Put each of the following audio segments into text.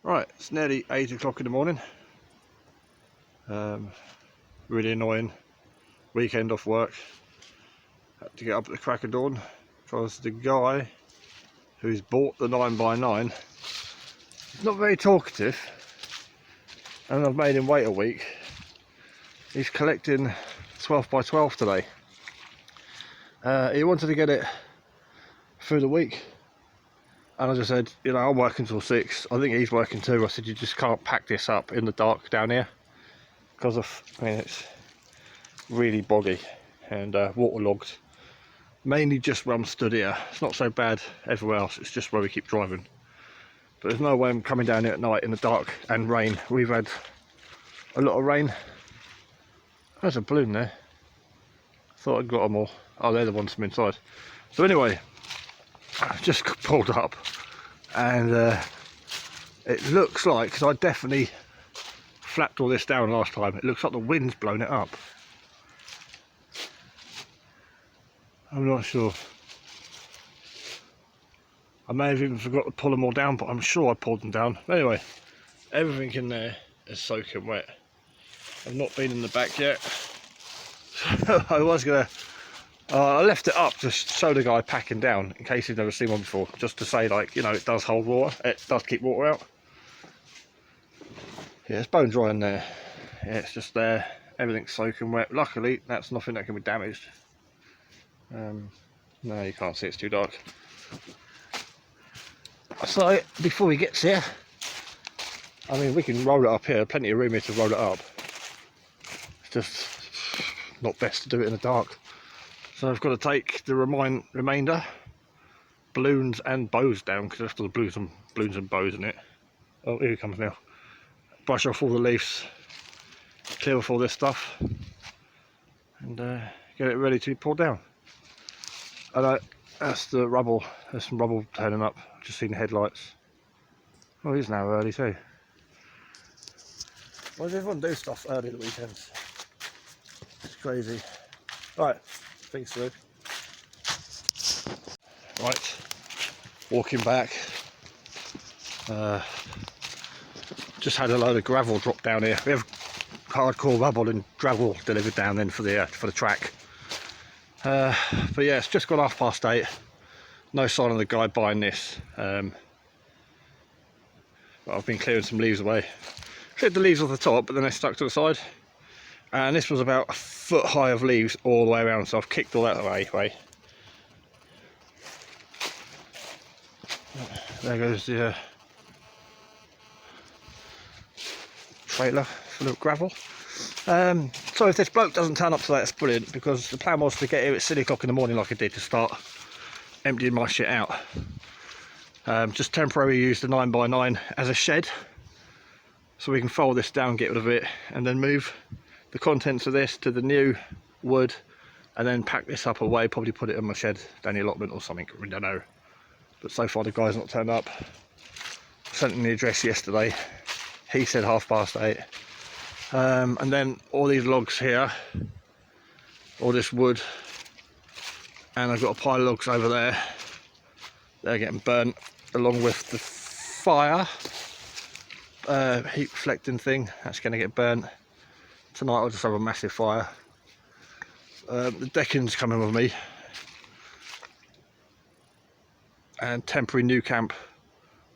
Right, it's nearly 8 o'clock in the morning. Really annoying. Weekend off work. Had to get up at the crack of dawn because the guy who's bought the 9x9 is not very talkative, and I've made him wait a week. He's collecting 12x12 today. He wanted to get it through the week, and I just said, you know, I'm working till 6. I think he's working too. I said, you just can't pack this up in the dark down here because it's really boggy and waterlogged. Mainly just where I'm stood here. It's not so bad everywhere else, it's just where we keep driving. But there's no way I'm coming down here at night in the dark and rain. We've had a lot of rain. There's a balloon there. Thought I'd got them all. Oh, they're the ones from inside. So anyway, I've just pulled up, and it looks like, because I definitely flapped all this down last time, it looks like the wind's blown it up. I'm not sure. I may have even forgot to pull them all down, but I'm sure I pulled them down. But anyway, everything in there is soaking wet. I've not been in the back yet. I was gonna, I left it up to show the guy packing down in case he'd never seen one before, just to say, like, you know, it does hold water, it does keep water out. Yeah, it's bone dry in there. Yeah, it's just there, everything's soaking wet. Luckily, that's nothing that can be damaged. No, you can't see, it's too dark. So before he gets here, I mean, we can roll it up here, plenty of room here to roll it up. It's just not best to do it in the dark. So I've got to take the remainder balloons and bows down, because there's still balloons and bows in it. Oh, here he comes now. Brush off all the leaves, clear off all this stuff, and get it ready to be pulled down. And that's the rubble. There's some rubble turning up. I've just seen the headlights. Oh, it is now early too. Why does everyone do stuff early at the weekends? It's crazy. Right, thanks, Luke. Right, walking back. Just had a load of gravel drop down here. We have hardcore rubble and gravel delivered down then for the track. But yeah, it's just gone 8:30. No sign of the guy buying this. But I've been clearing some leaves away. Cleared the leaves off the top, but then they stuck to the side. And this was about a foot high of leaves all the way around, so I've kicked all that away. There goes the trailer full of gravel. So if this bloke doesn't turn up today, that's brilliant, because the plan was to get here at 6 o'clock in the morning like I did, to start emptying my shit out. Just temporarily use the 9x9 as a shed, so we can fold this down, get rid of it, and then move the contents of this to the new wood, and then pack this up away, probably put it in my shed down the allotment or something, I don't know. But so far the guy's not turned up. Sent him the address yesterday, he said 8:30. And then all these logs here, all this wood, and I've got a pile of logs over there. They're getting burnt along with the fire, heat reflecting thing. That's going to get burnt tonight. I'll just have a massive fire. The decking's coming with me, and temporary new camp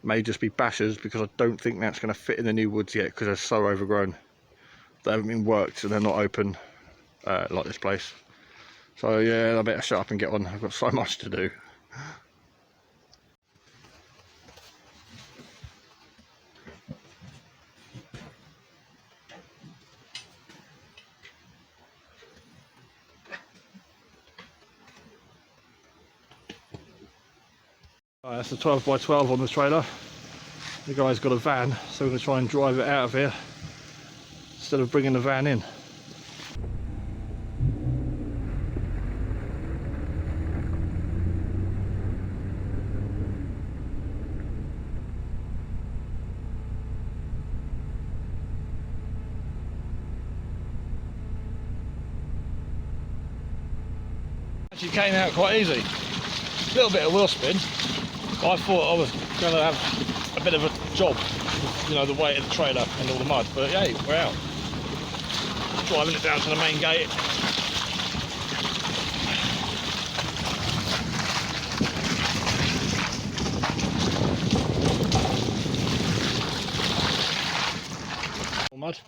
may just be bashers, because I don't think that's going to fit in the new woods yet, because they're so overgrown. They haven't been worked and they're not open like this place. So yeah, I better shut up and get on. I've got so much to do. Right, that's the 12x12 on the trailer. The guy's got a van, so we're going to try and drive it out of here instead of bringing the van in. Actually came out quite easy. A little bit of wheel spin. I thought I was going to have a bit of a job, you know, the weight of the trailer and all the mud. But hey, we're out. Driving it down to the main gate. Mud.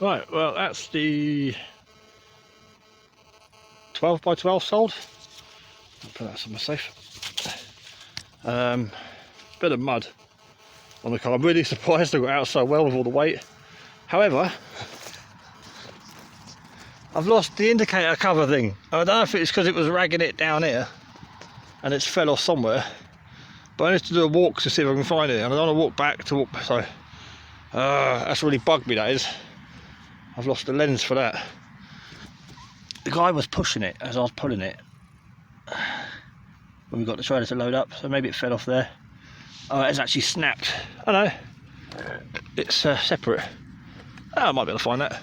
Right, well, that's the 12 by 12 sold. I'll put that in my safe. Bit of mud on the car. I'm really surprised I got out so well with all the weight. However, I've lost the indicator cover thing. I don't know if it's because it was ragging it down here and it's fell off somewhere, but I need to do a walk to see if I can find it, and I don't want to walk back to walk, so that's really bugged me, that is. I've lost the lens for that. The guy was pushing it as I was pulling it when we got the trailer to load up, so maybe it fell off there. Oh, it's actually snapped. I know, it's separate. Oh, I might be able to find that.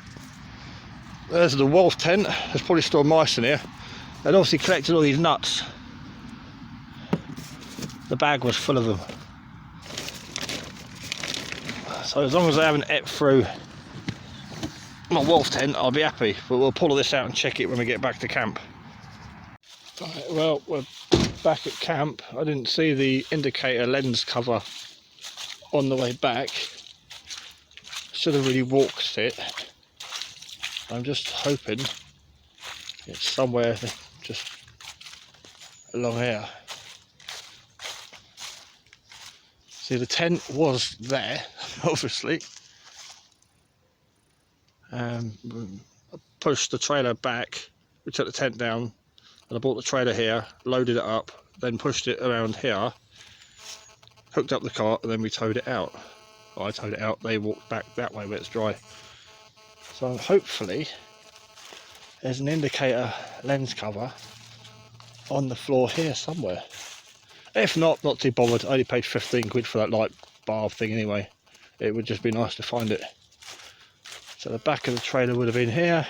There's the wolf tent. There's probably still mice in here. They'd obviously collected all these nuts. The bag was full of them. So as long as I haven't ate through my wolf tent, I'll be happy. But we'll pull all this out and check it when we get back to camp. Right, well, we're back at camp. I didn't see the indicator lens cover on the way back. Should have really walked it. I'm just hoping it's somewhere just along here. See, the tent was there, obviously. I pushed the trailer back, we took the tent down, and I brought the trailer here, loaded it up, then pushed it around here, hooked up the cart, and then we towed it out. Well, I towed it out, they walked back that way where it's dry. So hopefully there's an indicator lens cover on the floor here somewhere. If not, not too bothered. I only paid 15 quid for that light bar thing anyway. It would just be nice to find it. So the back of the trailer would have been here.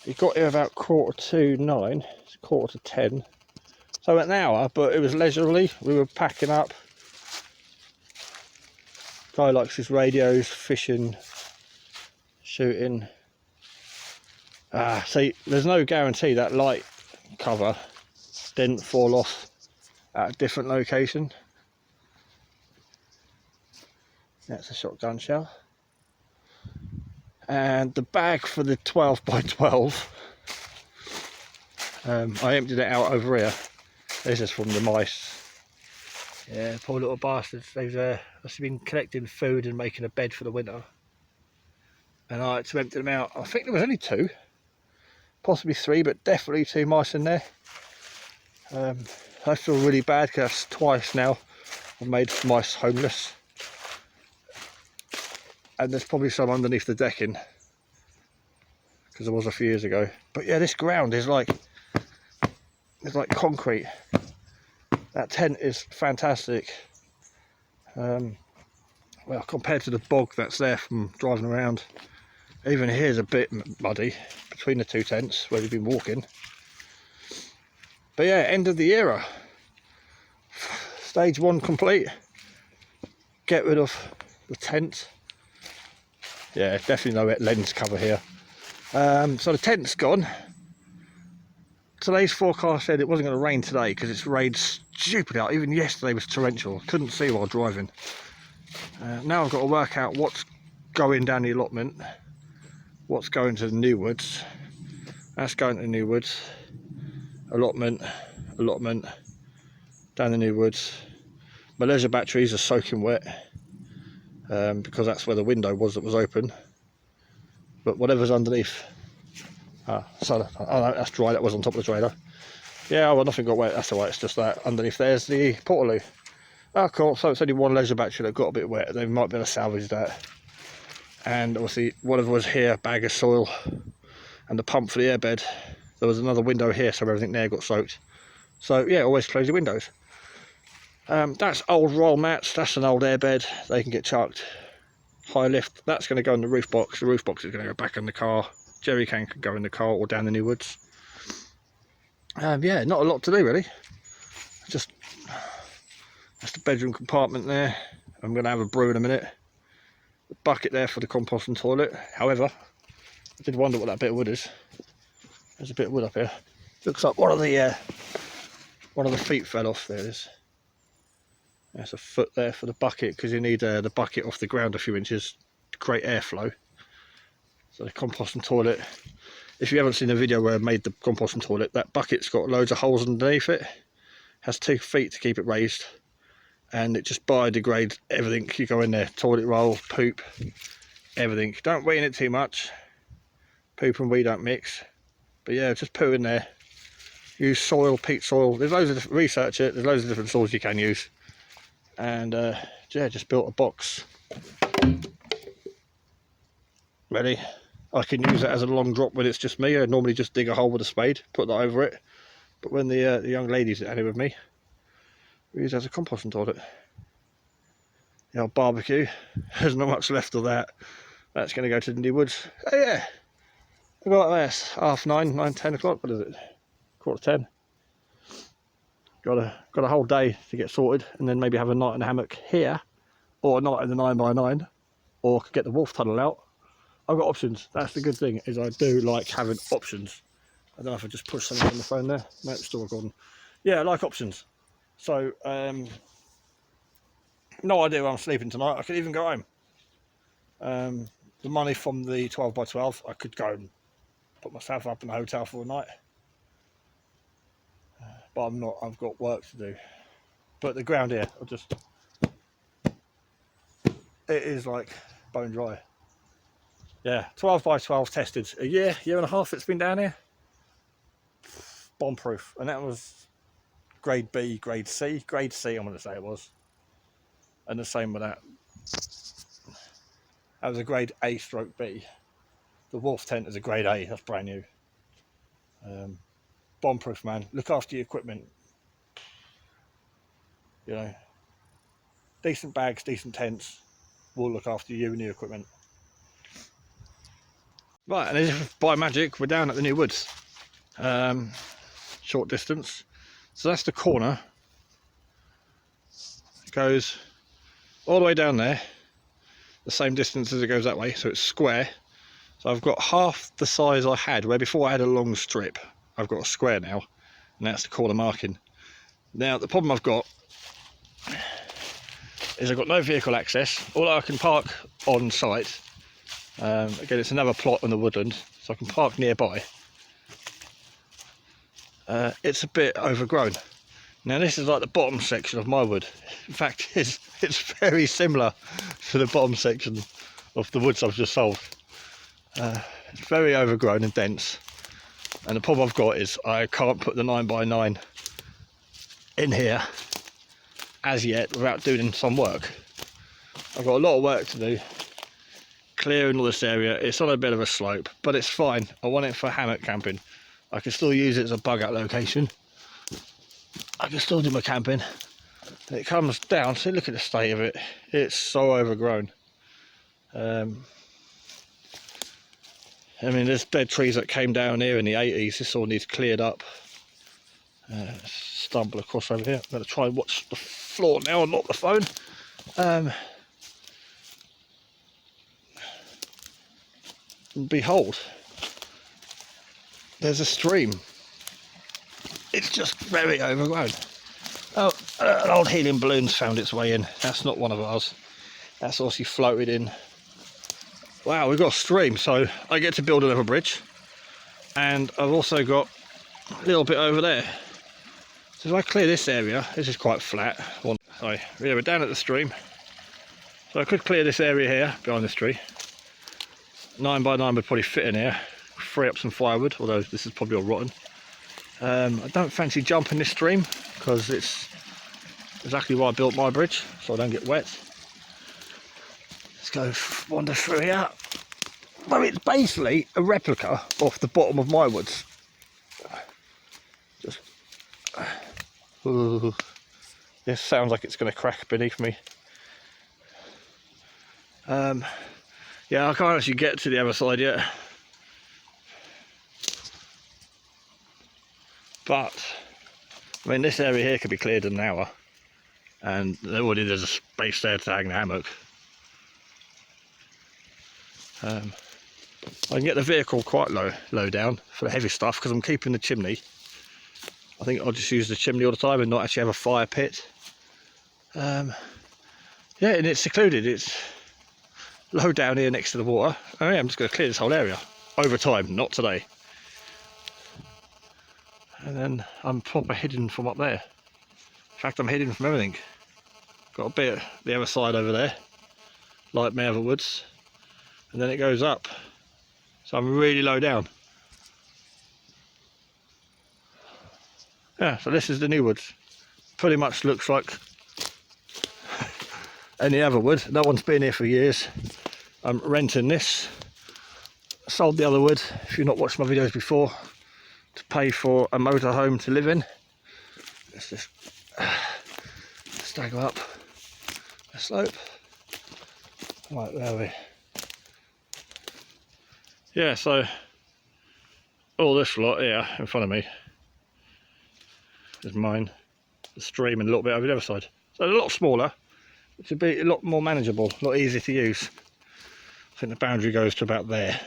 We got here about 9:15, it's 9:45. So an hour, but it was leisurely. We were packing up. Guy likes his radios, fishing, shooting. See, there's no guarantee that light cover didn't fall off at a different location. That's a shotgun shell. And the bag for the 12 by 12, I emptied it out over here. This is from the mice. Yeah, poor little bastards. They've must have been collecting food and making a bed for the winter. And I had to empty them out. I think there was only 2, possibly 3, but definitely 2 mice in there. I feel really bad because that's twice now I've made mice homeless. And there's probably some underneath the decking, because there was a few years ago. But yeah, this ground is like, it's like concrete. That tent is fantastic. Well, compared to the bog that's there from driving around, even here's a bit muddy between the 2 tents where we've been walking. But yeah, end of the era. Stage 1 complete. Get rid of the tent. Yeah, definitely no lens cover here. So the tent's gone. Today's forecast said it wasn't going to rain today because it's rained stupid out. Even yesterday was torrential. Couldn't see while driving. Now I've got to work out what's going down the allotment, what's going to the new woods. That's going to the new woods. Allotment, down the new woods. My leisure batteries are soaking wet because that's where the window was that was open. But whatever's underneath. Oh no, that's dry. That was on top of the trailer. Yeah, well, nothing got wet. That's alright. It's just that underneath there's the portaloo. Oh, cool. So it's only one leisure battery that got a bit wet. They might be able to salvage that. And obviously, whatever was here, bag of soil, and the pump for the airbed. There was another window here, so everything there got soaked. So yeah, always close your windows. That's old roll mats. That's an old airbed. They can get chucked. High lift. That's going to go in the roof box. The roof box is going to go back in the car. Jerry can go in the car or down the new woods. Yeah, not a lot to do really. Just That's the bedroom compartment there. I'm going to have a brew in a minute. The bucket there for the compost and toilet. However, I did wonder what that bit of wood is. There's a bit of wood up here. Looks like one of the feet fell off. There it is. There's a foot there for the bucket, because you need the bucket off the ground a few inches to create airflow. So the compost and toilet, if you haven't seen the video where I made the compost and toilet, that bucket's got loads of holes underneath it. Has 2 feet to keep it raised, and it just biodegrades everything. You go in there, toilet roll, poop, everything. Don't wee in it too much. Poop and wee don't mix. But yeah, just poo in there. Use soil, peat soil. There's loads of research it. There's loads of different soils you can use. And yeah, just built a box ready. I can use it as a long drop when it's just me. I normally just dig a hole with a spade, put that over it. But when the young ladies are here with me, we use it as a composting toilet. The old barbecue. There's not much left of that. That's going to go to the new woods. Oh yeah, I got this. 9:30, 10 o'clock. What is it? 9:45. Got a whole day to get sorted, and then maybe have a night in a hammock here, or a night in the 9x9, or get the wolf tunnel out. I've got options. That's the good thing, is I do like having options. I don't know if I just pushed something on the phone there. No, it's still recording. Yeah, I like options. So no idea where I'm sleeping tonight. I could even go home. The money from the 12x12, I could go and put myself up in a hotel for a night. But I'm not, I've got work to do. But the ground here, it is like bone dry. Yeah, 12x12 tested. A year and a half it's been down here. Bomb proof. And that was grade B, grade C. Grade C, I'm going to say it was. And the same with that. That was a grade A stroke B. The wolf tent is a grade A, that's brand new. Bomb proof, man. Look after your equipment. You know, decent bags, decent tents will look after you and your equipment. Right, and as if by magic, we're down at the new woods. Short distance. So that's the corner. It goes all the way down there, the same distance as it goes that way, so it's square. So I've got half the size I had, where before I had a long strip. I've got a square now, and that's the corner marking. Now the problem I've got is I've got no vehicle access. All I can park on site. Again, it's another plot on the woodland, so I can park nearby. It's a bit overgrown. Now this is like the bottom section of my wood. In fact, it's very similar to the bottom section of the woods I've just sold. It's very overgrown and dense. And the problem I've got is I can't put the 9x9 in here as yet without doing some work. I've got a lot of work to do, clearing all this area. It's on a bit of a slope, but it's fine. I want it for hammock camping. I can still use it as a bug out location. I can still do my camping. And it comes down, see, look at the state of it. It's so overgrown. I mean, there's dead trees that came down here in the 80s. This all needs cleared up. Stumble across over here. I'm going to try and watch the floor now and not the phone. And behold, there's a stream. It's just very overgrown. Oh, an old helium balloon's found its way in. That's not one of ours. That's also floated in. Wow, we've got a stream, so I get to build another bridge. And I've also got a little bit over there. So if I clear this area, this is quite flat. Sorry, yeah, we're down at the stream. So I could clear this area here, behind this tree. 9x9 would probably fit in here. Free up some firewood, although this is probably all rotten. I don't fancy jumping this stream, because it's exactly why I built my bridge, so I don't get wet. Let's go wander through here. Well, it's basically a replica of the bottom of my woods. Just, this sounds like it's going to crack beneath me. Yeah, I can't actually get to the other side yet. But I mean, this area here could be cleared in an hour, and already there's a space there to hang the hammock. I can get the vehicle quite low down for the heavy stuff because I'm keeping the chimney. I think I'll just use the chimney all the time and not actually have a fire pit. Yeah, and it's secluded. It's low down here next to the water. Oh yeah, I'm just going to clear this whole area over time, not today. And then I'm proper hidden from up there. In fact, I'm hidden from everything. Got a bit the other side over there, like my other woods, and then it goes up. So I'm really low down. Yeah, so this is the new woods. Pretty much looks like any other wood. No one's been here for years. I'm renting this. Sold the other wood, if you've not watched my videos before, to pay for a motorhome to live in. Let's just stagger up the slope. Right, where are we? Yeah, so all this lot here in front of me is mine. The stream and a little bit over the other side. So a lot smaller, it should be a lot more manageable, a lot easier to use. I think the boundary goes to about there.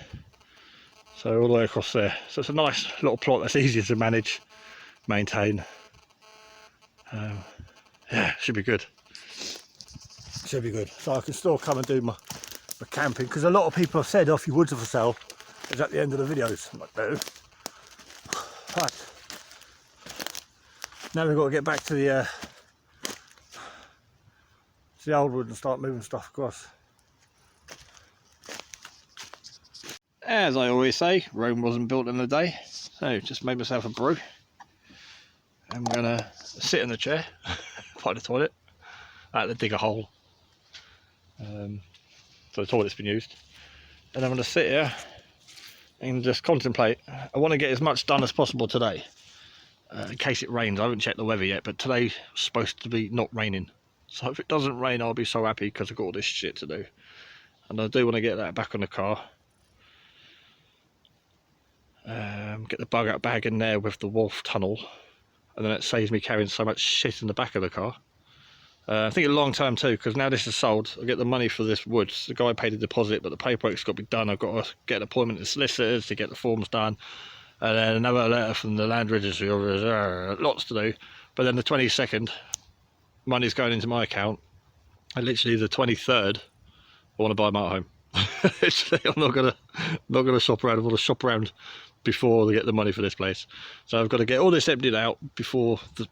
So all the way across there. So it's a nice little plot that's easier to manage, maintain. Yeah, should be good. Should be good. So I can still come and do my camping, because a lot of people have said, if your woods are for sale, it's at the end of the videos. I'm like, no. Right. Now we've got to get back to the old wood and start moving stuff across. As I always say, Rome wasn't built in a day, so just made myself a brew. I'm gonna sit in the chair by the toilet. I had to dig a hole, so the toilet's been used, and I'm gonna sit here and just contemplate. I want to get as much done as possible today, in case it rains. I haven't checked the weather yet, but today's supposed to be not raining, so if it doesn't rain I'll be so happy, because I've got all this shit to do, and I do want to get that back on the car. Get the bug out bag in there with the wolf tunnel, and then it saves me carrying so much shit in the back of the car. I think a long term too, because now this is sold, I'll get the money for this wood. The guy paid a deposit, but the paperwork's got to be done. I've got to get an appointment with solicitors to get the forms done, and then another letter from the land registry. Lots to do. But then the 22nd, money's going into my account, and literally the 23rd, I want to buy my home. Literally, I'm not gonna shop around. I want to shop around before they get the money for this place. So I've got to get all this emptied out before the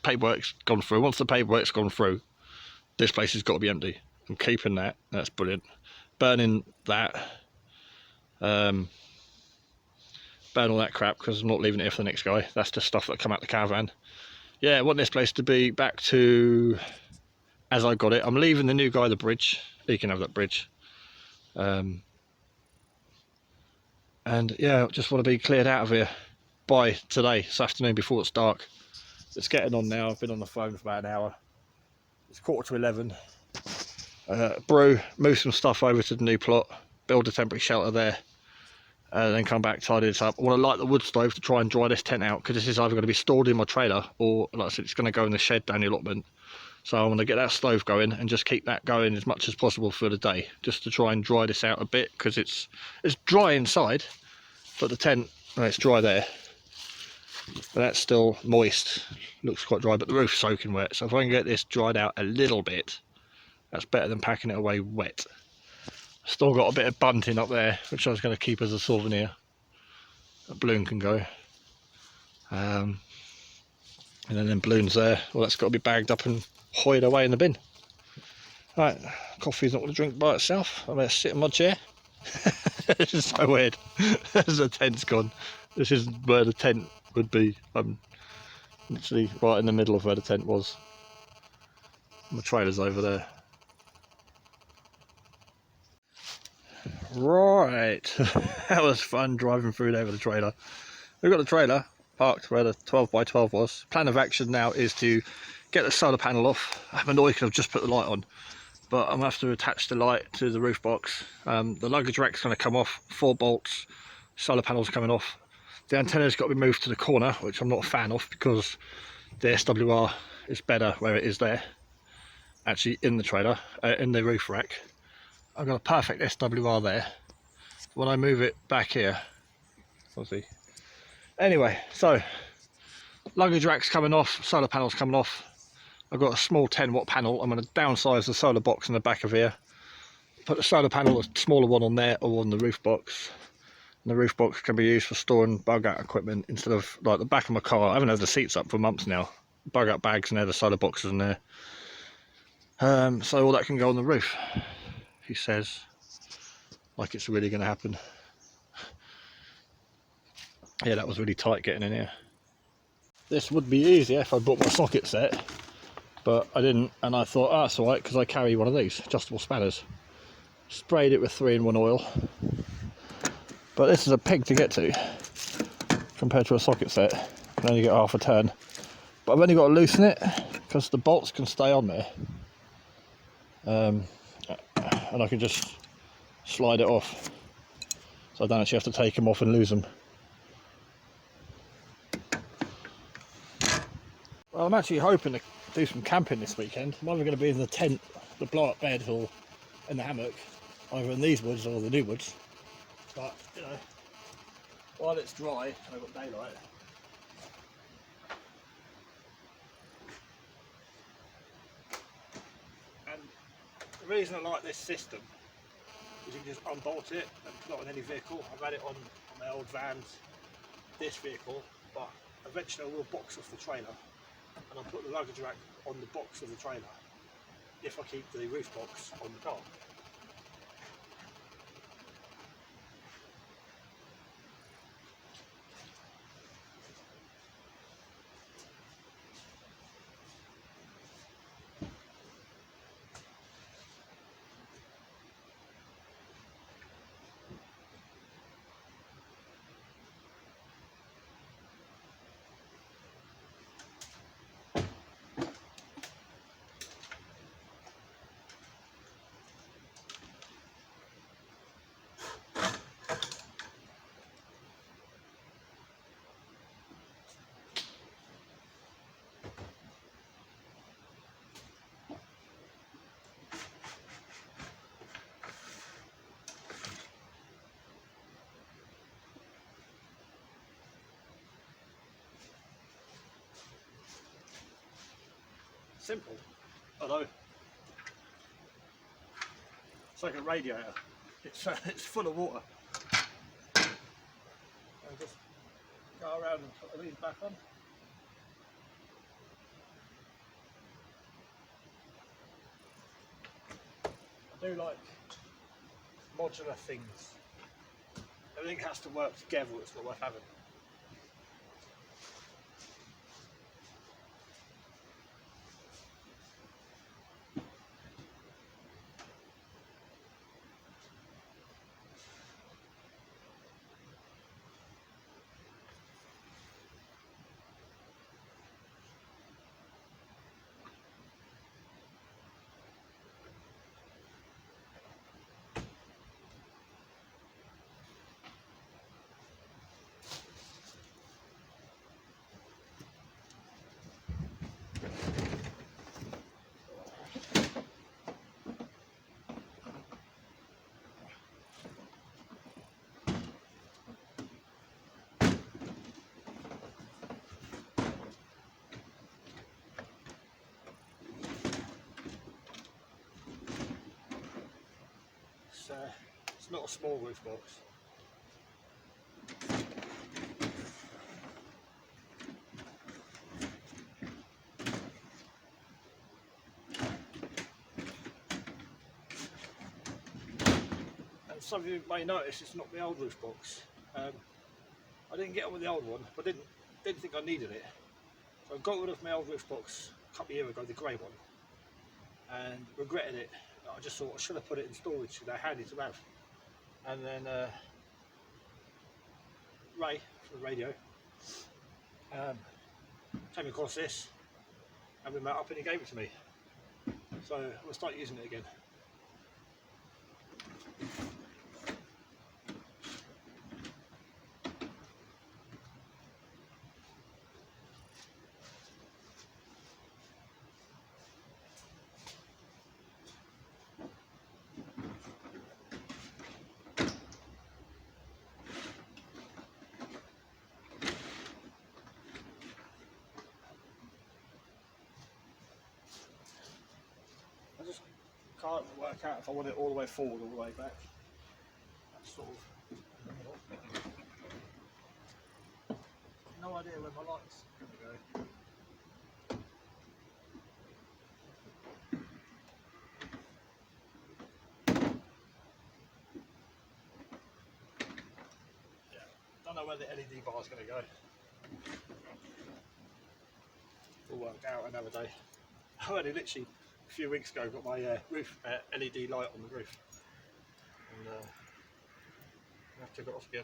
paperwork's gone through. Once the paperwork's gone through, this place has got to be empty. I'm keeping that. That's brilliant. Burning that. Burn all that crap, because I'm not leaving it here for the next guy. That's just stuff that come out the caravan. Yeah, I want this place to be back to as I got it. I'm leaving the new guy the bridge. He can have that bridge. And yeah, I just want to be cleared out of here by today, this afternoon, before it's dark. It's getting on now. I've been on the phone for about an hour. It's 11:15. Brew, move some stuff over to the new plot, build a temporary shelter there, and then come back, tidy this up. I want to light the wood stove to try and dry this tent out, because this is either going to be stored in my trailer, or like I said, it's going to go in the shed down the allotment. So I want to get that stove going and just keep that going as much as possible for the day, just to try and dry this out a bit, because it's dry inside, but the tent, well, it's dry there, but that's still moist. Looks quite dry, but the roof's soaking wet. So if I can get this dried out a little bit, that's better than packing it away wet. Still got a bit of bunting up there, which I was going to keep as a souvenir. A balloon can go. And then them balloons there, well, that's got to be bagged up and hoyed away in the bin. Right, coffee's not going to drink by itself. I better sit in my chair. This is so weird. There's a tent's gone. This is where the tent would be. I'm literally right in the middle of where the tent was. My trailer's over there. Right, that was fun driving through there with the trailer. We've got the trailer parked where the 12x12 was. Plan of action now is to get the solar panel off. I'm annoyed because I've just put the light on, but I'm going to have to attach the light to the roof box. The luggage rack's going to come off, 4 bolts, solar panels coming off. The antenna's got to be moved to the corner, which I'm not a fan of because the SWR is better where it is there, actually in the trailer, in the roof rack. I've got a perfect SWR there. When I move it back here, we'll see. Anyway, so luggage rack's coming off, solar panel's coming off. I've got a small 10-watt panel. I'm going to downsize the solar box in the back of here. Put the solar panel, a smaller one on there or on the roof box. And the roof box can be used for storing bug out equipment instead of like the back of my car. I haven't had the seats up for months now. Bug out bags in there, the solar boxes in there. So all that can go on the roof, he says, like it's really going to happen. Yeah, that was really tight getting in here. This would be easier if I bought my socket set, but I didn't, and I thought, oh, that's alright because I carry one of these adjustable spanners. Sprayed it with 3-in-1 oil, but this is a pig to get to compared to a socket set. You can only get half a turn, but I've only got to loosen it because the bolts can stay on there, and I can just slide it off, so I don't actually have to take them off and lose them. Well, I'm actually hoping to do some camping this weekend. I'm either going to be in the tent, the blow-up bed, or in the hammock, either in these woods or the new woods. But, you know, while it's dry and I've got daylight, and the reason I like this system is you can just unbolt it and put it on any vehicle. I've had it on my old vans, this vehicle, but eventually I will box off the trailer and I'll put the luggage rack on the box of the trailer if I keep the roof box on the car. Simple, although it's like a radiator. It's full of water. And just go around and put these back on. I do like modular things. Everything has to work together. It's not worth having. It's not a small roof box. And some of you may notice it's not the old roof box. I didn't get on with the old one, but didn't think I needed it. So I got rid of my old roof box a couple of years ago, the grey one, and regretted it. I just thought I should have put it in storage, they're handy to have. And then Ray from the radio came across this and we met up and he gave it to me. So we'll start using it again. Can't work out if I want it all the way forward, all the way back. That's sort of no idea where my light's going to go. Yeah, don't know where the LED bar is going to go. We'll work out another day. I only literally a few weeks ago got my roof LED light on the roof, and I have to get it off again.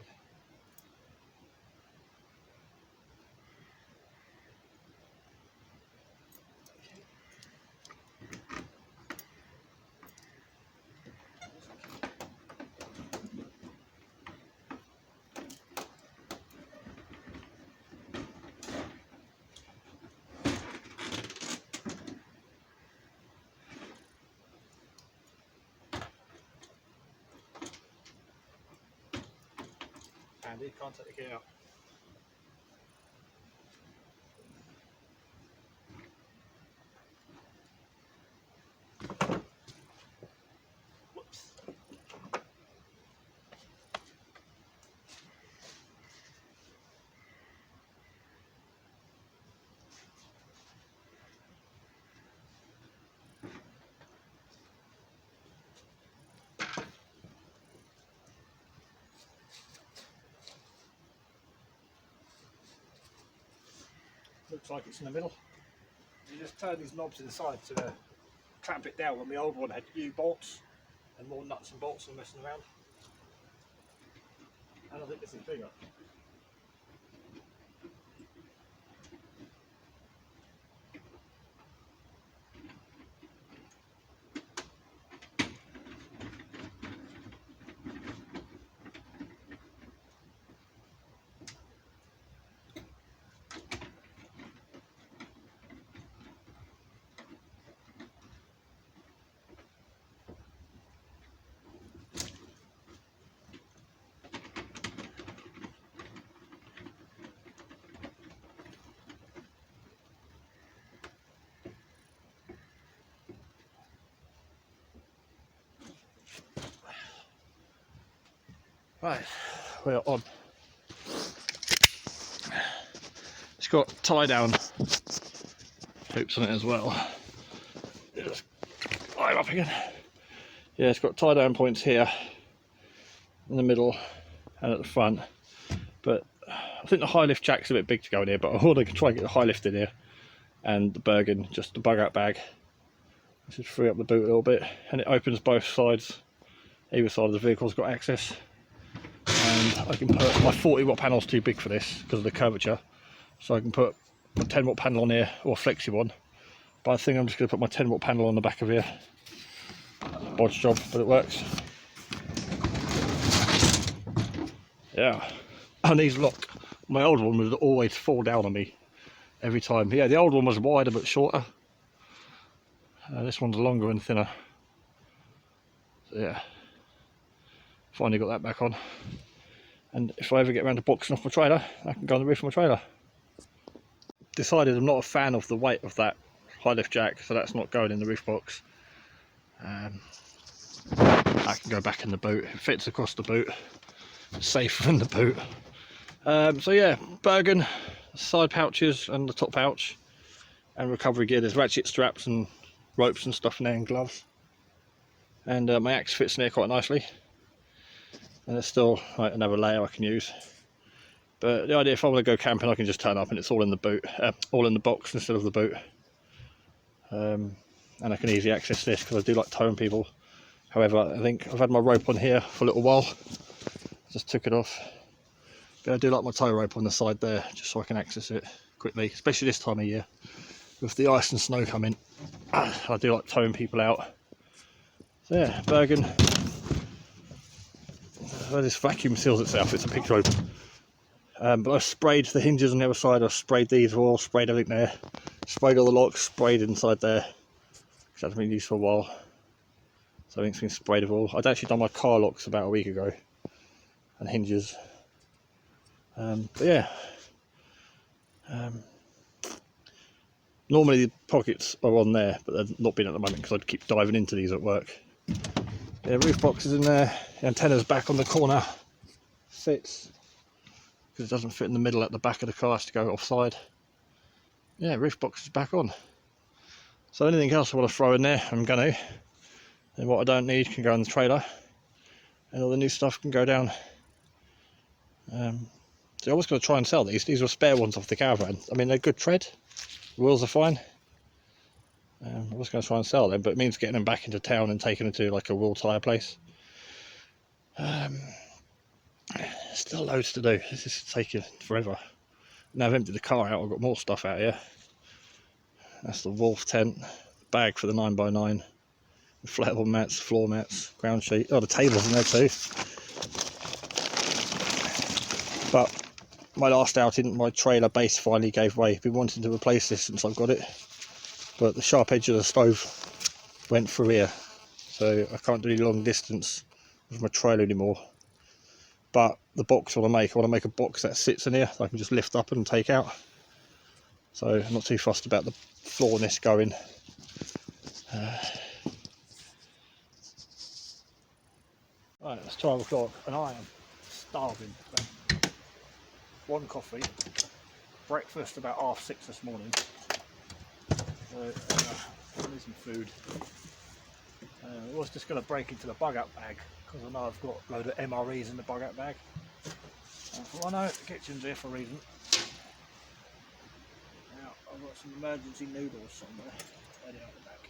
Handy, can't take the key out. Whoops. Looks like it's in the middle. You just turn these knobs to the side to clamp it down. When the old one had U-bolts and more nuts and bolts and messing around. And I think this is bigger. Right, we're on. It's got tie down hoops on it as well. Just climb up again. Yeah, it's got tie down points here in the middle and at the front. But I think the high lift jack's a bit big to go in here, but I want to try and get the high lift in here and the Bergen, just the bug out bag. I should free up the boot a little bit, and it opens both sides. Either side of the vehicle's got access. And I can put my 40-watt panel's too big for this because of the curvature, so I can put a 10-watt panel on here or a flexi one. But I think I'm just going to put my 10-watt panel on the back of here. Bodge job, but it works. Yeah, and these lock. My old one would always fall down on me every time. Yeah, the old one was wider but shorter. This one's longer and thinner. So yeah, finally got that back on. And if I ever get around to boxing off my trailer, I can go on the roof of my trailer. Decided I'm not a fan of the weight of that high lift jack, so that's not going in the roof box. I can go back in the boot. It fits across the boot. It's safer in the boot. So yeah, Bergen, side pouches and the top pouch, and recovery gear. There's ratchet straps and ropes and stuff in there and gloves. And my axe fits in there quite nicely. And there's still like another layer I can use. But the idea, if I want to go camping, I can just turn up and it's all in the boot, all in the box instead of the boot. And I can easily access this because I do like towing people. However, I think I've had my rope on here for a little while. Just took it off. But I do like my tow rope on the side there, just so I can access it quickly, especially this time of year with the ice and snow coming. I do like towing people out. So yeah, Bergen. Well, this vacuum seals itself, it's a picture open. But I sprayed the hinges on the other side, I sprayed these all, sprayed everything there, sprayed all the locks, sprayed inside there, which hasn't been used for a while. So everything's been sprayed of all. I'd actually done my car locks about a week ago, and hinges. But yeah, Normally the pockets are on there, but they've not been at the moment because I'd keep diving into these at work. Yeah, roof box is in there. The antenna's back on the corner. Fits because it doesn't fit in the middle at the back of the car, has to go offside. Yeah, roof box is back on. So anything else I want to throw in there, I'm going to. And what I don't need can go in the trailer. And all the new stuff can go down. So I was going to try and sell these. These were spare ones off the caravan. I mean, they're good tread. The wheels are fine. I was going to try and sell them, but it means getting them back into town and taking them to like a wheel tyre place. Still loads to do. This is taking forever. Now I've emptied the car out, I've got more stuff out here. That's the wolf tent, bag for the 9x9, inflatable mats, floor mats, ground sheet. Oh, the table's in there too. But my last outing, my trailer base finally gave way. I've been wanting to replace this since I've got it, but the sharp edge of the stove went through here, so I can't do any long distance with my trailer anymore. But the box I want to make a box that sits in here that I can just lift up and take out. So I'm not too fussed about the floorness going. Right, it's 12 o'clock and I am starving. One coffee, breakfast about 6:30 this morning. So I need some food. I was just going to break into the bug out bag because I know I've got a load of MREs in the bug out bag. I know the kitchen's here for a reason. Now I've got some emergency noodles somewhere. Ready out the back.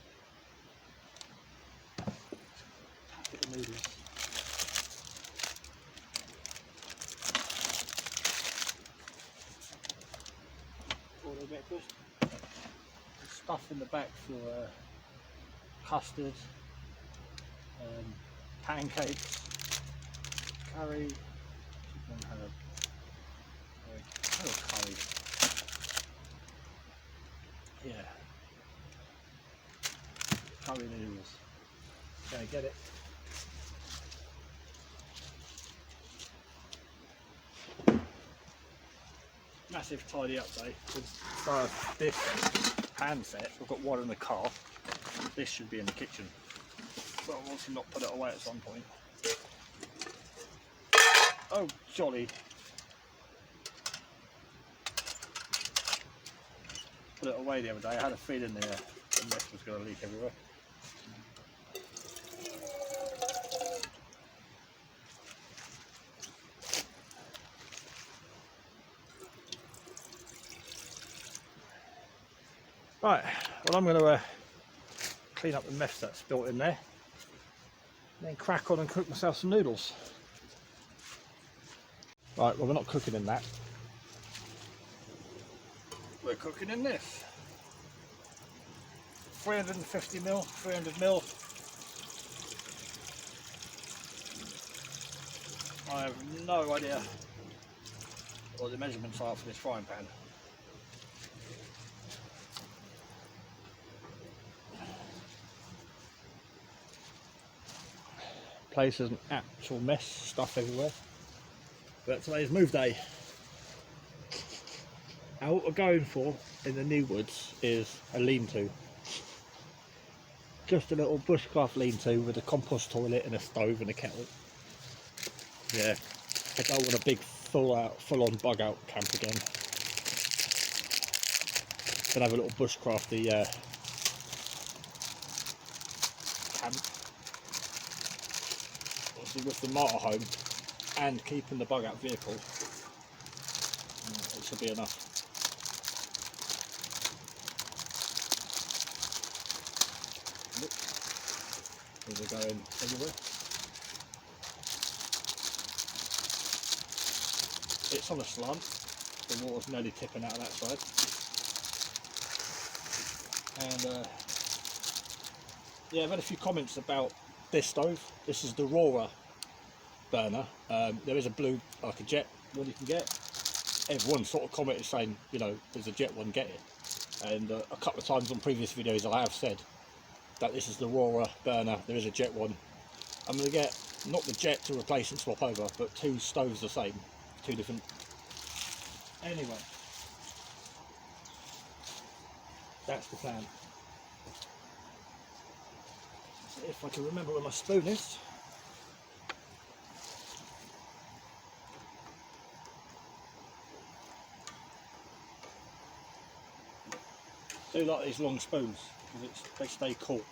Packet of noodles. All the breakfast. Stuff in the back for custard, pancakes, curry, chicken herb, curry. Yeah, curry noodles. Gonna get it. Massive tidy up day. This pan set, I've got one in the car. This should be in the kitchen. But I'll obviously not put it away at some point. Oh, jolly. Put it away the other day. I had a feeling there the mist was going to leak everywhere. Right, well I'm going to clean up the mess that's built in there, and then crack on and cook myself some noodles. Right, well we're not cooking in that. We're cooking in this. 350ml, 300ml. I have no idea what the measurements are for this frying pan. Place is an actual mess, stuff everywhere. But today's move day. Now what we're going for in the new woods is a lean-to. Just a little bushcraft lean-to with a compost toilet and a stove and a kettle. Yeah, I don't want a big full-on bug-out camp again. Gonna have a little bushcrafty camp. Obviously with the motorhome and keeping the bug-out vehicle, it should be enough. These are going everywhere. It's on a slant, the water's nearly tipping out of that side. And yeah, I've had a few comments about this stove. This is the Aurora burner. There is a blue, like a jet one you can get. Everyone sort of commented saying, you know, there's a jet one, get it. And a couple of times on previous videos I have said that this is the Aurora burner, there is a jet one. I'm going to get, not the jet to replace and swap over, but two stoves the same, two different. Anyway, That's the plan. So if I can remember where my spoon is. I do like these long spoons because they stay cool.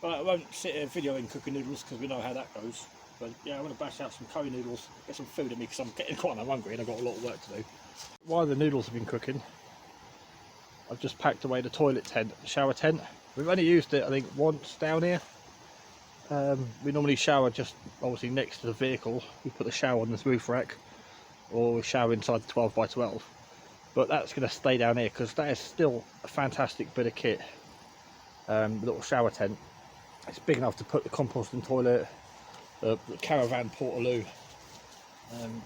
But I won't sit here videoing cooking noodles because we know how that goes. But yeah, I'm going to bash out some curry noodles, get some food in me because I'm getting quite hungry and I've got a lot of work to do. While the noodles have been cooking, I've just packed away the toilet tent, the shower tent. We've only used it, I think, once down here. We normally shower just obviously next to the vehicle. We put the shower on this roof rack, or we shower inside the 12 by 12. But that's going to stay down here because that is still a fantastic bit of kit. The little shower tent. It's big enough to put the composting toilet, the caravan portaloo.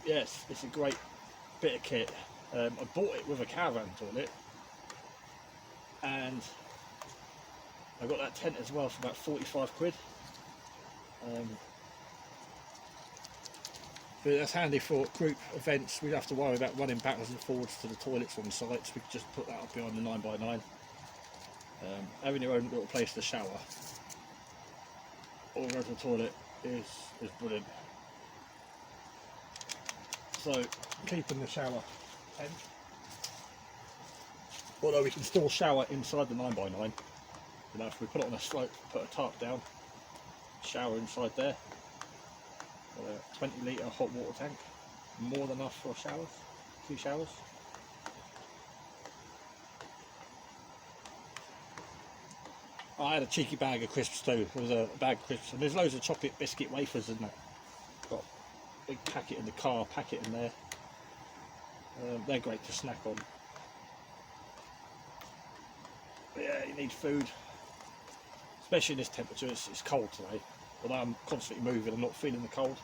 Yes, it's a great bit of kit. I bought it with a caravan toilet, and I got that tent as well for about 45 quid. But that's handy for group events. We don't have to worry about running backwards and forwards to the toilets on sites. We can just put that up behind the 9x9. Having your own little place to shower or go to the toilet is brilliant. So keeping the shower tent, although we can still shower inside the 9x9. You know, if we put it on a slope, put a tarp down, shower inside there. Got a 20 litre hot water tank, more than enough for showers, 2 showers. I had a cheeky bag of crisps too. There was a bag of crisps, and there's loads of chocolate biscuit wafers in there. Got a big packet in the car, packet in there. They're great to snack on. But yeah, you need food, especially in this temperature. It's cold today. Although I'm constantly moving, I'm not feeling the cold.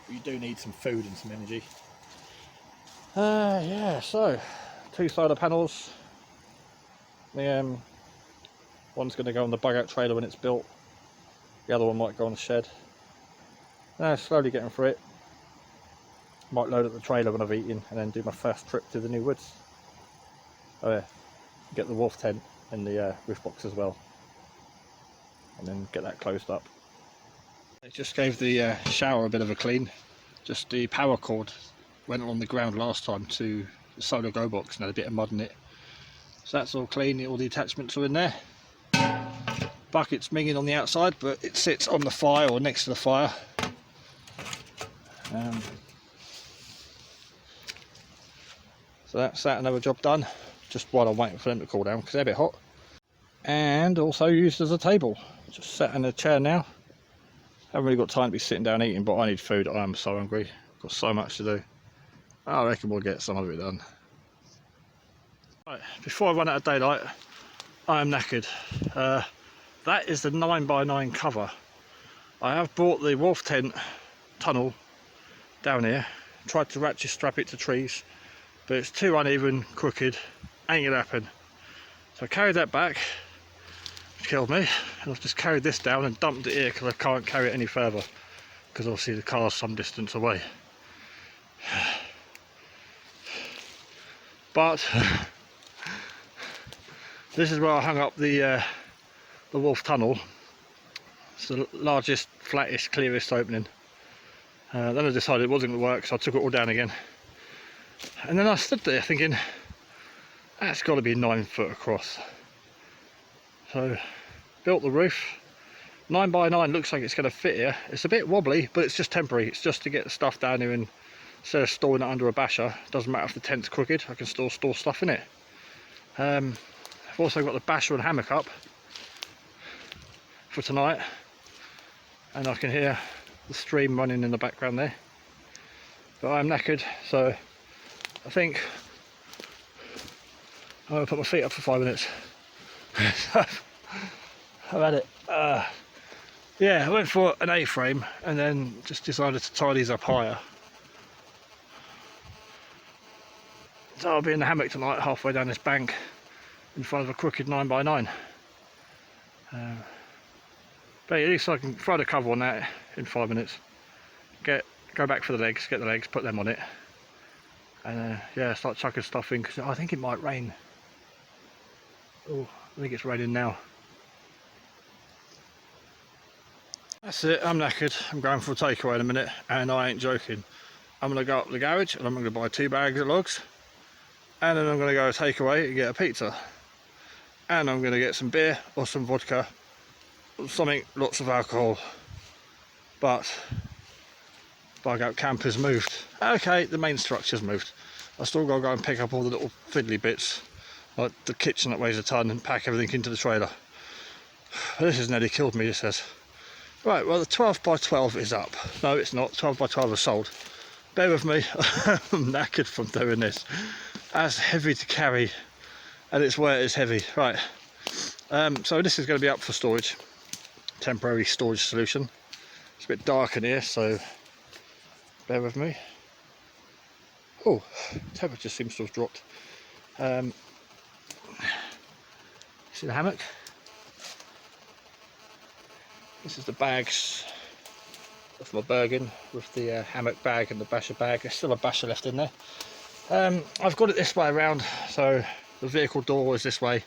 But you do need some food and some energy. Yeah, so 2 solar panels. One's going to go on the bug out trailer when it's built. The other one might go on the shed. Slowly getting through it. Might load up the trailer when I've eaten and then do my first trip to the new woods. Oh yeah, get the wolf tent in the roof box as well. And then get that closed up. I just gave the shower a bit of a clean. Just the power cord went on the ground last time to the solar go box and had a bit of mud in it. So that's all clean, all the attachments are in there. Bucket's minging on the outside, but it sits on the fire or next to the fire. So that's that, another job done. Just while I'm waiting for them to cool down because they're a bit hot. And also used as a table. Just sat in a chair now. Haven't really got time to be sitting down eating, but I need food. I am so hungry. Got so much to do. I reckon we'll get some of it done. Right, before I run out of daylight, I am knackered. That is the 9x9 cover. I have brought the wolf tent tunnel down here. Tried to ratchet strap it to trees, but it's too uneven, crooked. Ain't gonna happen. So I carried that back, which killed me, and I've just carried this down and dumped it here because I can't carry it any further, because obviously the car's some distance away. But this is where I hung up the wolf tunnel. It's the largest, flattest, clearest opening. Then I decided it wasn't going to work, so I took it all down again. And then I stood there thinking, that's got to be 9 foot across. So built the roof. 9x9 looks like it's going to fit here. It's a bit wobbly, but it's just temporary. It's just to get the stuff down here, and instead of storing it under a basher, doesn't matter if the tent's crooked, I can still store stuff in it. I've also got the basher and hammock up for tonight, and I can hear the stream running in the background there. But I'm knackered, so I think I'm going to put my feet up for 5 minutes. I've had it. Yeah, I went for an A-frame and then just decided to tie these up higher. So I'll be in the hammock tonight, halfway down this bank in front of a crooked 9x9. But at least I can throw the cover on that in 5 minutes. Go back for the legs, get the legs, put them on it, and yeah, start chucking stuff in because I think it might rain Oh, I think it's raining now. That's it, I'm knackered. I'm going for a takeaway in a minute, and I ain't joking. I'm going to go up to the garage and I'm going to buy 2 bags of logs, and then I'm going to go takeaway and get a pizza, and I'm going to get some beer or some vodka, something, lots of alcohol. But bug out camp has moved. Okay, the main structure's moved. I still got to go and pick up all the little fiddly bits, like the kitchen that weighs a ton, and pack everything into the trailer. This has nearly killed me, it says. Right, well, the 12 by 12 is up. No, it's not. 12 by 12 is sold. Bear with me. I'm knackered from doing this. That's heavy to carry, and it's where it's heavy. Right. So this is going to be up for storage. Temporary storage solution. It's a bit dark in here, so bear with me. Oh, temperature seems to have dropped. See the hammock? This is the bags of my Bergen with the hammock bag and the basher bag. There's still a basher left in there. I've got it this way around, so the vehicle door is this way.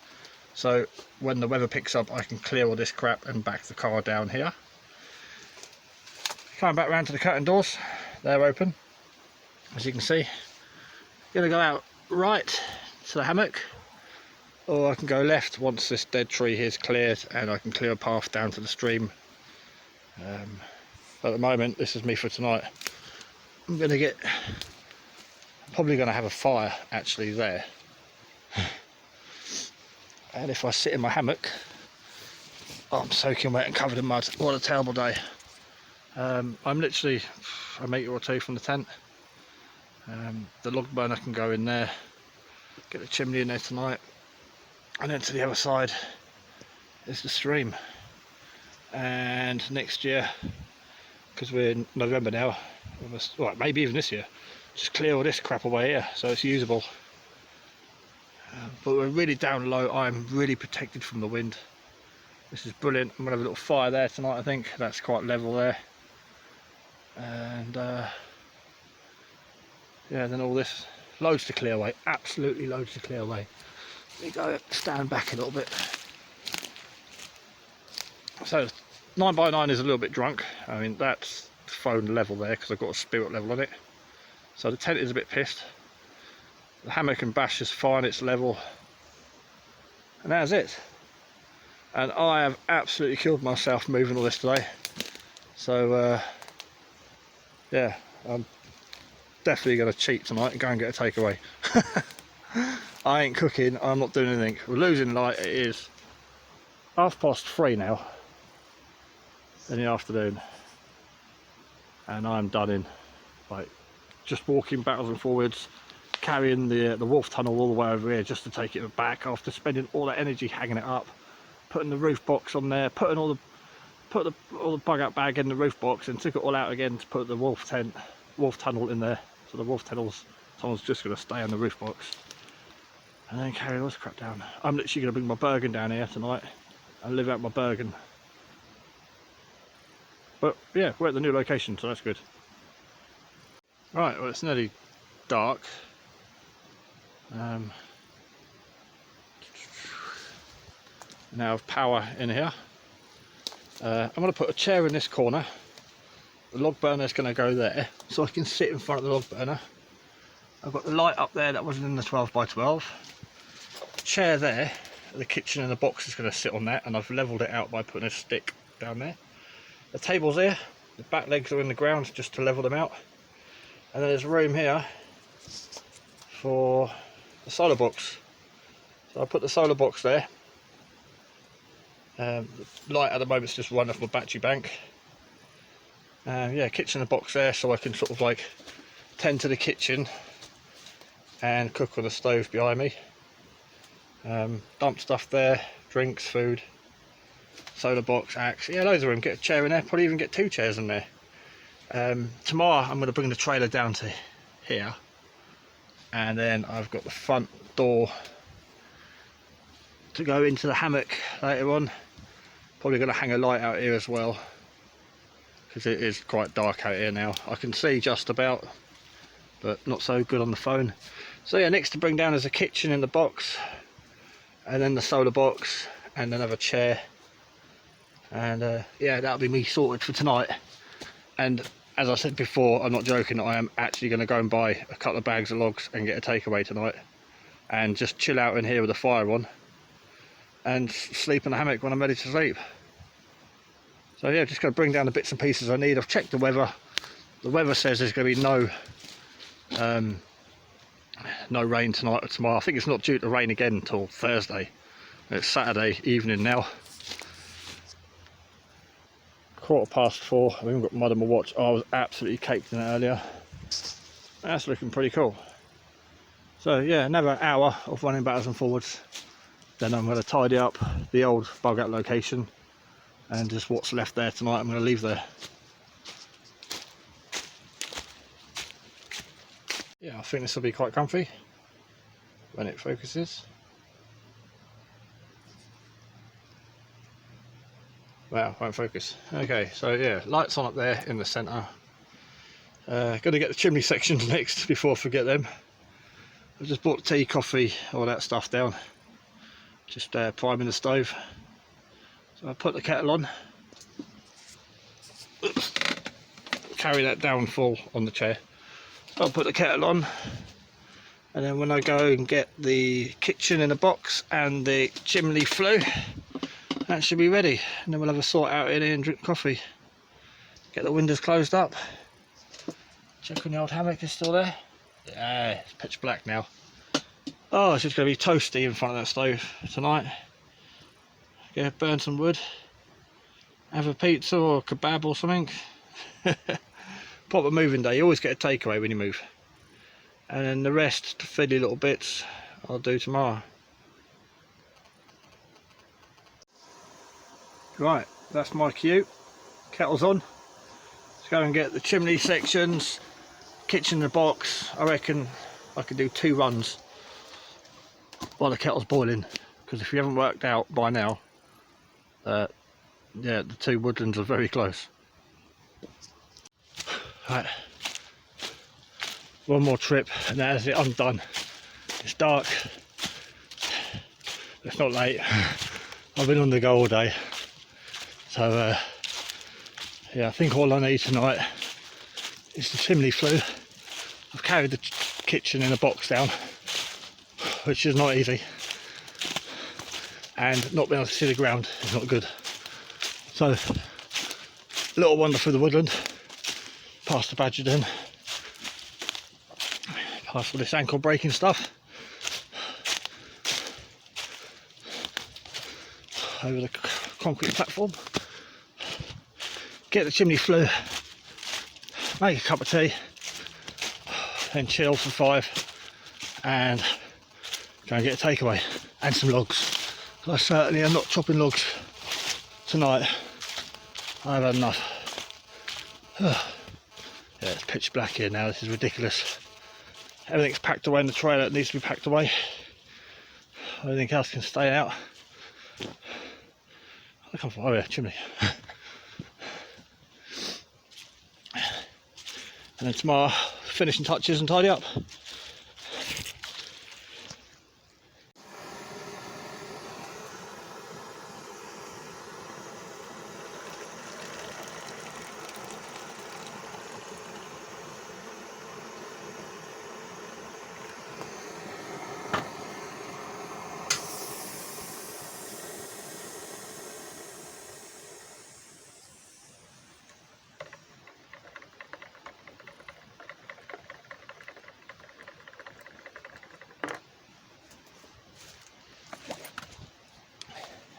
So when the weather picks up, I can clear all this crap and back the car down here. Coming back round to the curtain doors, they're open, as you can see. Gonna go out right to the hammock, or I can go left once this dead tree here is cleared, and I can clear a path down to the stream. At the moment, this is me for tonight. I'm probably gonna have a fire actually there. And if I sit in my hammock, I'm soaking wet and covered in mud. What a terrible day. I'm literally a metre or 2 from the tent. The log burner can go in there, get the chimney in there tonight, and then to the other side is the stream. And next year, because we're in November now, well, maybe even this year, just clear all this crap away here so it's usable. But we're really down low. I'm really protected from the wind. This is brilliant. I'm gonna have a little fire there tonight. I think that's quite level there, and yeah, then all this, loads to clear away, absolutely loads to clear away. Let me go stand back a little bit. So 9x9 is a little bit drunk. I mean, that's phone level there because I've got a spirit level on it. So the tent is a bit pissed. The hammock and bash is fine, it's level. And that's it. And I have absolutely killed myself moving all this today. So yeah, I'm definitely going to cheat tonight and go and get a takeaway. I ain't cooking, I'm not doing anything. We're losing light. It is 3:30 now in the afternoon, and I'm done in. Like, just walking backwards and forwards, carrying the wolf tunnel all the way over here just to take it back after spending all that energy hanging it up, putting the roof box on there, put all the bug out bag in the roof box, and took it all out again to put the wolf tunnel in there. So the wolf tunnel's just going to stay on the roof box, and then carry all this crap down. I'm literally going to bring my Bergen down here tonight and live out my Bergen. But yeah, we're at the new location, so that's good. Right, well, it's nearly dark. Now I've power in here. I'm going to put a chair in this corner. The log burner is going to go there, so I can sit in front of the log burner. I've got the light up there that wasn't in the 12x12. Chair there, the kitchen and the box is going to sit on that, and I've levelled it out by putting a stick down there. The table's here, the back legs are in the ground just to level them out. And then there's room here for the solar box. So I put the solar box there. The light at the moment is just running off my battery bank. Yeah, kitchen and box there, so I can sort of like tend to the kitchen and cook on the stove behind me. Dump stuff there, drinks, food, solar box, axe, yeah, loads of room. Get a chair in there, probably even get 2 chairs in there. Tomorrow I'm going to bring the trailer down to here, and then I've got the front door to go into the hammock later on. Probably going to hang a light out here as well, because it is quite dark out here now. I can see just about, but not so good on the phone. So yeah, next to bring down is a kitchen in the box, and then the solar box and another chair, and yeah, that'll be me sorted for tonight. And as I said before, I'm not joking, I am actually going to go and buy a couple of bags of logs and get a takeaway tonight and just chill out in here with the fire on and sleep in the hammock when I'm ready to sleep. So yeah, just going to bring down the bits and pieces I need. I've checked the weather. The weather says there's going to be no rain tonight or tomorrow. I think it's not due to rain again until Thursday. It's Saturday evening now. 4:15. I haven't got mud on my watch. I was absolutely caked in it earlier. That's looking pretty cool. So yeah, another hour of running backwards and forwards. Then I'm going to tidy up the old bug out location, and just what's left there tonight I'm going to leave there. Yeah, I think this will be quite comfy when it focuses. Wow, won't focus. Okay, so yeah, lights on up there in the centre. Got to get the chimney sections next before I forget them. I've just bought tea, coffee, all that stuff down. Just priming the stove. So I put the kettle on. Oops. Carry that down full on the chair. So I'll put the kettle on, and then when I go and get the kitchen in a box and the chimney flue, that should be ready, and then we'll have a sort out in here and drink coffee. Get the windows closed up. Check on the old hammock is still there. Yeah, it's pitch black now. Oh, it's just going to be toasty in front of that stove tonight. Go burn some wood, have a pizza or a kebab or something. Proper moving day. You always get a takeaway when you move, and then the rest, the fiddly little bits, I'll do tomorrow. Right, that's my cue. Kettle's on. Let's go and get the chimney sections, kitchen in the box. I reckon I could do 2 runs while the kettle's boiling, because if you haven't worked out by now, yeah, the 2 woodlands are very close. Right, one more trip and that is it. I'm done. It's dark. It's not late. I've been on the go all day. So yeah, I think all I need tonight is the chimney flue. I've carried the kitchen in a box down, which is not easy, and not being able to see the ground is not good. So, little wander through the woodland, past the badger den, past all this ankle breaking stuff, over the concrete platform, get the chimney flue, make a cup of tea, then chill for 5 and go and get a takeaway and some logs. I certainly am not chopping logs tonight. I've had enough. Yeah, it's pitch black here now. This is ridiculous. Everything's packed away in the trailer that needs to be packed away. Everything else can stay out. I come from, oh yeah, chimney. And then tomorrow, finishing touches and tidy up.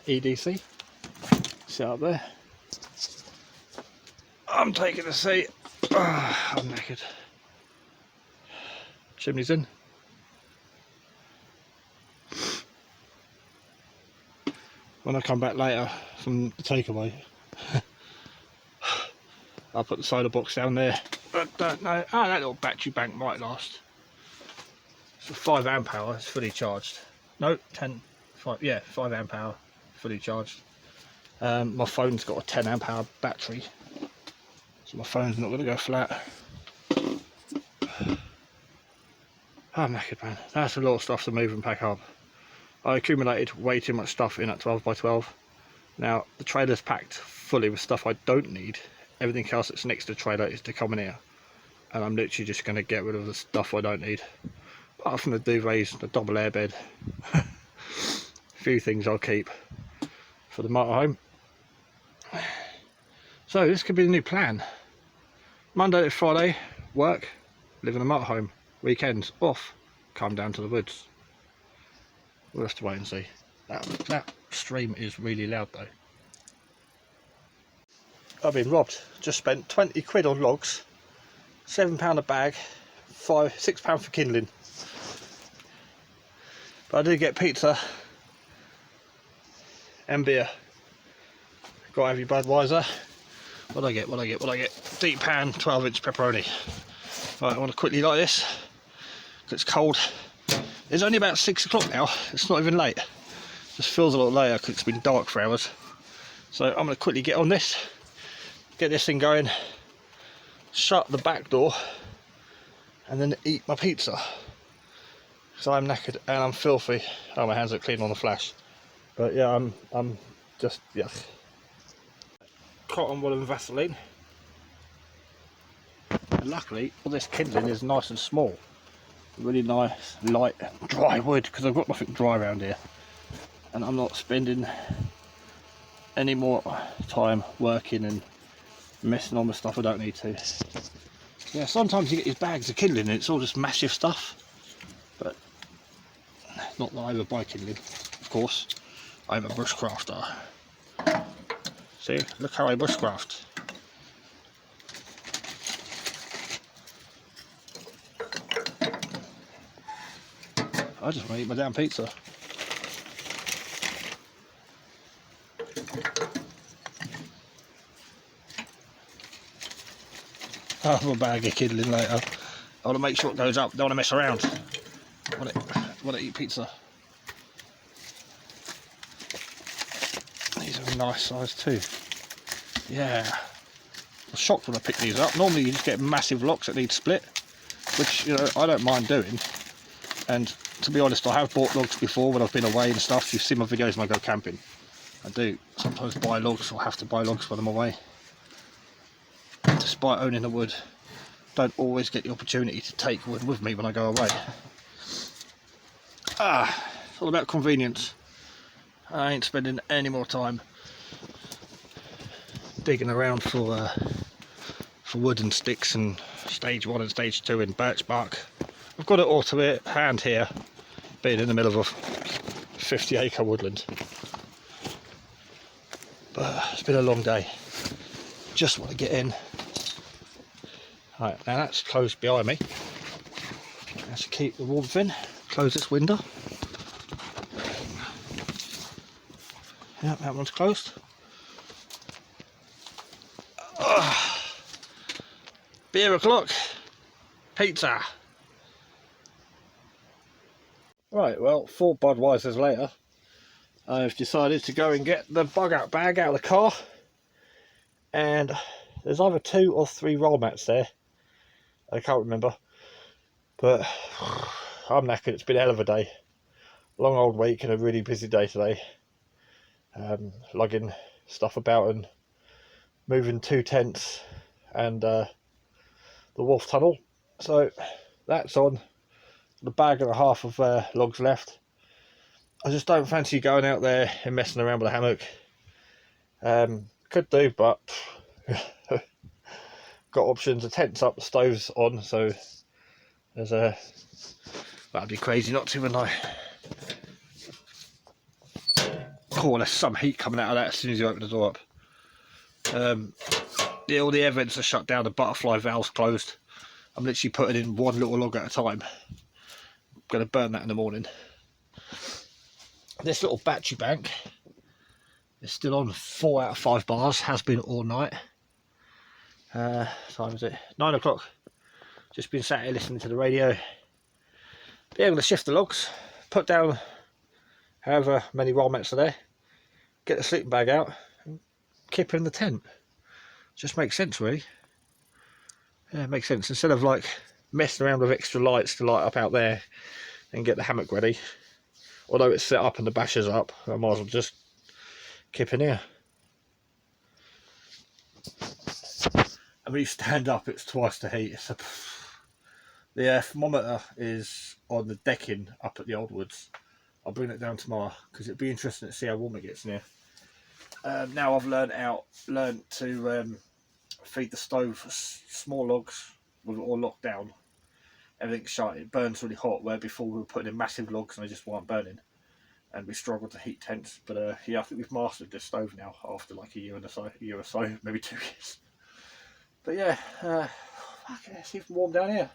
EDC, sit up there. I'm taking a seat. I'm knackered. Chimney's in. When I come back later from the takeaway, I'll put the solar box down there. I don't know. Oh, that little battery bank might last. It's a 5 amp hour. It's fully charged. No, 10. 5. Yeah, 5 amp hour. Fully charged. My phone's got a 10 amp hour battery, so my phone's not going to go flat. I'm knackered, man. That's a lot of stuff to move and pack up. I accumulated way too much stuff in that 12x12. Now the trailer's packed fully with stuff I don't need. Everything else that's next to the trailer is to come in here, and I'm literally just going to get rid of the stuff I don't need. Apart from the duvets, the double airbed, a few things I'll keep for the motorhome. So this could be the new plan. Monday to Friday, work, live in a motorhome. Weekends, off, come down to the woods. We'll have to wait and see. That stream is really loud though. I've been robbed. Just spent 20 quid on logs, £7 a bag, £6 for kindling. But I did get pizza and beer. Got to have your Budweiser. What I get? Deep pan, 12-inch pepperoni. Right, I want to quickly light this, because it's cold. It's only about 6 o'clock now. It's not even late. Just feels a lot later because it's been dark for hours. So I'm going to quickly get on this, get this thing going, shut the back door, and then eat my pizza. So I'm knackered and I'm filthy. Oh, my hands are clean on the flash. But yeah, I'm just yuck. Cotton wool and Vaseline. And luckily, all this kindling is nice and small. Really nice, light, dry wood, because I've got nothing dry around here. And I'm not spending any more time working and messing on with stuff I don't need to. Yeah, sometimes you get these bags of kindling and it's all just massive stuff. But not that I ever buy kindling, of course. I'm a bushcrafter. See, look how I bushcraft. I just want to eat my damn pizza. I'll have a bag of kindling later. I want to make sure it goes up, don't want to mess around. I want to eat pizza. These are a nice size too. Yeah. I was shocked when I picked these up. Normally you just get massive locks that need split, which, you know, I don't mind doing. And to be honest, I have bought logs before when I've been away and stuff. You've seen my videos when I go camping. I do sometimes buy logs, or have to buy logs when I'm away. Despite owning the wood, don't always get the opportunity to take wood with me when I go away. It's all about convenience. I ain't spending any more time digging around for wood and sticks and stage 1 and stage 2 in birch bark. I've got it all to hand here, being in the middle of a 50-acre woodland. But it's been a long day. Just want to get in. Right, now that's closed behind me. Let's keep the warmth in. Close this window. Yeah, that one's closed. Beer o'clock. Pizza. Right, well, 4 Budweisers later, I've decided to go and get the bug out bag out of the car, and there's either 2 or 3 roll mats there. I can't remember, but I'm knackered. It's been a hell of a day. Long old week and a really busy day today. Lugging stuff about and moving 2 tents and the Wolf Tunnel. So that's on. The bag and a half of logs left. I just don't fancy going out there and messing around with a hammock. Could do, but got options. The tent's up, the stove's on, so there's a. That'd be crazy not to, wouldn't I? Oh, there's some heat coming out of that as soon as you open the door up. All the air vents are shut down. The butterfly valve's closed. I'm literally putting in 1 little log at a time. Going to burn that in the morning. This little battery bank is still on 4 out of 5 bars, has been all night. Time is it? 9 o'clock. Just been sat here listening to the radio. Be able to shift the logs, put down however many roll mats are there, get the sleeping bag out, and keep in the tent. Just makes sense, really. Yeah, it makes sense. Instead of like messing around with extra lights to light up out there and get the hammock ready, although it's set up and the bashers up, I might as well just keep in here. And when you stand up, it's twice the heat. The thermometer is on the decking up at the Old Woods. I'll bring it down tomorrow because it'd be interesting to see how warm it gets in here. Now I've learned to feed the stove small logs with it all locked down. Everything's shut. It burns really hot. Where before we were putting in massive logs and they just weren't burning, and we struggled to heat tents. But yeah, I think we've mastered this stove now after like a year or so, maybe 2 years. But yeah, fuck it, it's even warm down here.